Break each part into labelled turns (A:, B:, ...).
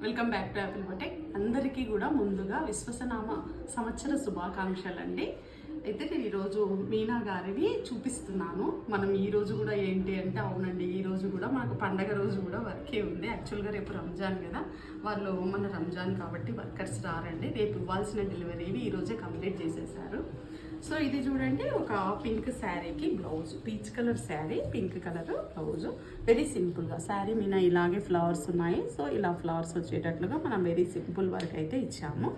A: Welcome back to Apple boutique. అందరికీ కూడా ముందుగా విశ్వసనామ సంవత్సర శుభాకాంక్షలు అండి. అయితే నేను ఈరోజు మీనా గారిని చూపిస్తున్నాను. మనం ఈరోజు కూడా ఏంటి అంటే, అవునండి ఈరోజు కూడా మనకు పండగ రోజు కూడా వర్కే ఉంది. యాక్చువల్గా రేపు రంజాన్ కదా, వాళ్ళు మన రంజాన్ కాబట్టి వర్కర్స్ రారండి. రేపు ఇవ్వాల్సిన డెలివరీని ఈరోజే కంప్లీట్ చేసేసారు. సో ఇది చూడండి, ఒక పింక్ శారీకి blouse, peach colour sari, pink colour blouse. Very సింపుల్గా శారీ మీద ఇలాగే ఫ్లవర్స్ ఉన్నాయి. సో ఇలా ఫ్లవర్స్ వచ్చేటట్లుగా మనం వెరీ సింపుల్ వర్క్ అయితే ఇచ్చాము.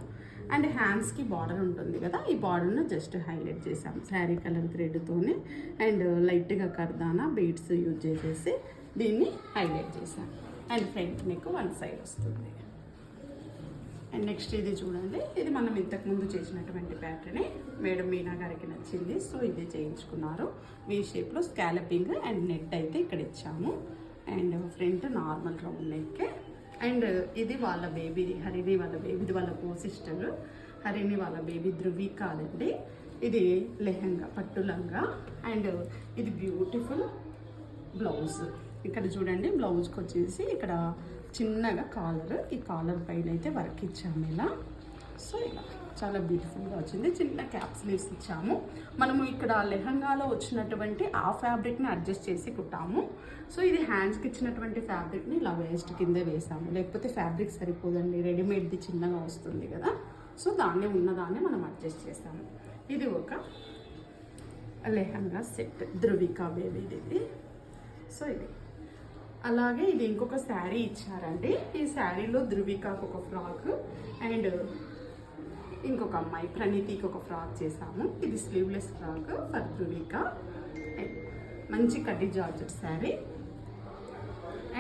A: అండ్ హ్యాండ్స్కి బార్డర్ ఉంటుంది కదా, ఈ బార్డర్ను జస్ట్ హైలైట్ చేసాము శారీ కలర్ థ్రెడ్తోనే. అండ్ లైట్గా కర్దానా బీడ్స్ యూజ్ చేసేసి దీన్ని హైలైట్ చేసాము. And front neck one side వస్తుంది. అండ్ నెక్స్ట్ ఇది చూడండి, ఇది మనం ఇంతకుముందు చేసినటువంటి ప్యాటర్నే మేడం మీనా గారికి నచ్చింది. సో ఇది చేయించుకున్నారు వీ షేప్లో స్కాలపింగ్ అండ్ నెట్ అయితే ఇక్కడ ఇచ్చాము. And front normal round neck. And ఇది వాళ్ళ బేబీది, హరిణి వాళ్ళ బేబీది, వాళ్ళ కో సిస్టర్ హరిణి వాళ్ళ బేబీ ధృవి కాదండి. ఇది లెహంగా, పట్టు లంగా. అండ్ ఇది బ్యూటిఫుల్ బ్లౌజ్. ఇక్కడ చూడండి, బ్లౌజ్కి వచ్చేసి ఇక్కడ చిన్నగా కాలర్, ఈ కాలర్ పైన అయితే వర్క్ ఇచ్చాము ఇలా. సో ఇలా చాలా బ్యూటిఫుల్గా వచ్చింది. చిన్న క్యాప్ స్లీవ్స్ ఇచ్చాము. మనము ఇక్కడ లెహంగాలో వచ్చినటువంటి ఆ ఫ్యాబ్రిక్ని అడ్జస్ట్ చేసి కుట్టాము. సో ఇది హ్యాండ్స్కి ఇచ్చినటువంటి ఫ్యాబ్రిక్ని ఇలా వేస్ట్ కింద వేసాము, లేకపోతే ఫ్యాబ్రిక్ సరిపోదండి, రెడీమేడ్ది చిన్నగా వస్తుంది కదా. సో దాన్ని ఉన్నదాన్ని మనం అడ్జస్ట్ చేసాము. ఇది ఒక లెహంగా సెట్, ధృవిక బేబీది ఇది. సో ఇది అలాగే ఇది ఇంకొక శారీ ఇచ్చారండి. ఈ శారీలో ధృవికకు ఒక ఫ్రాక్ అండ్ ఇంకొక అమ్మాయి ప్రణీతికి ఒక ఫ్రాక్ చేసాము. ఇది స్లీవ్లెస్ ఫ్రాక్ ఫర్ ధృవిక. మంచి కడ్డీ జార్జెట్ శారీ.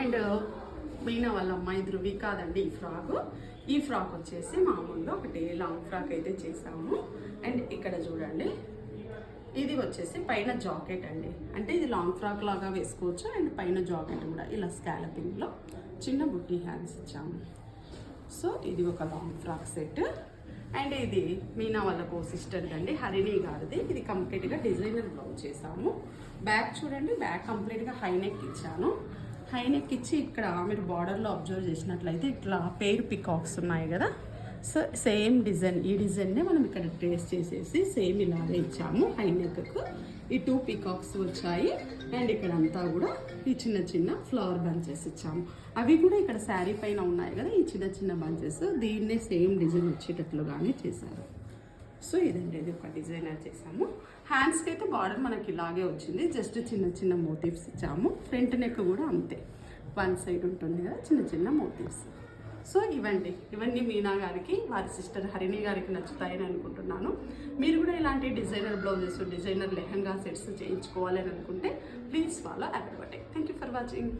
A: అండ్ మీనా వాళ్ళ అమ్మాయి ధృవిక అదండి ఈ ఫ్రాక్. ఈ ఫ్రాక్ వచ్చేసి మామూలుగా ఒకటి లాంగ్ ఫ్రాక్ అయితే చేసాము. అండ్ ఇక్కడ చూడండి, ఇది వచ్చేసి పైన జాకెట్ అండి, అంటే ఇది లాంగ్ ఫ్రాక్ లాగా వేసుకోవచ్చు. అండ్ పైన జాకెట్ కూడా ఇలా స్కాలపింగ్లో చిన్న బుట్టి హ్యాండ్స్ ఇచ్చాము. సో ఇది ఒక లాంగ్ ఫ్రాక్ సెట్. అండ్ ఇది మీనా వాళ్ళ కో సిస్టర్ అండి, హరిణి గారిది. ఇది కంప్లీట్గా డిజైనర్ బ్లౌజ్ చేసాము. బ్యాక్ చూడండి, బ్యాక్ కంప్లీట్గా హై నెక్ ఇచ్చాను. హై నెక్ ఇచ్చి ఇక్కడ మీరు బార్డర్లో అబ్జర్వ్ చేసినట్లయితే ఇట్లా పేరు పికాక్స్ ఉన్నాయి కదా. సో సేమ్ డిజైన్, ఈ డిజైన్నే మనం ఇక్కడ ట్రేస్ చేసేసి సేమ్ ఇలాగే ఇచ్చాము. హై నెక్కు ఈ 2 పికాక్స్ వచ్చాయి. అండ్ ఇక్కడ అంతా కూడా ఈ చిన్న చిన్న ఫ్లవర్ బంచెస్ ఇచ్చాము. అవి కూడా ఇక్కడ శారీ పైన ఉన్నాయి కదా, ఈ చిన్న చిన్న బంచెస్, దీన్నే సేమ్ డిజైన్ వచ్చేటట్లుగానే చేశారు. సో ఇదండి, ఇది ఒక డిజైనర్ చేసాము. హ్యాండ్స్కి అయితే బార్డర్ మనకి ఇలాగే వచ్చింది, జస్ట్ చిన్న చిన్న మోటివ్స్ ఇచ్చాము. ఫ్రంట్ నెక్ కూడా అంతే, వన్ సైడ్ ఉంటుంది కదా, చిన్న చిన్న మోటివ్స్. సో ఇవన్నీ మీనా గారికి, వారి సిస్టర్ హరిణి గారికి నచ్చుతాయని అనుకుంటున్నాను. మీరు కూడా ఇలాంటి designer blouses, designer lehenga sets చేయించుకోవాలని అనుకుంటే please follow Apple boutique. Thank you for watching.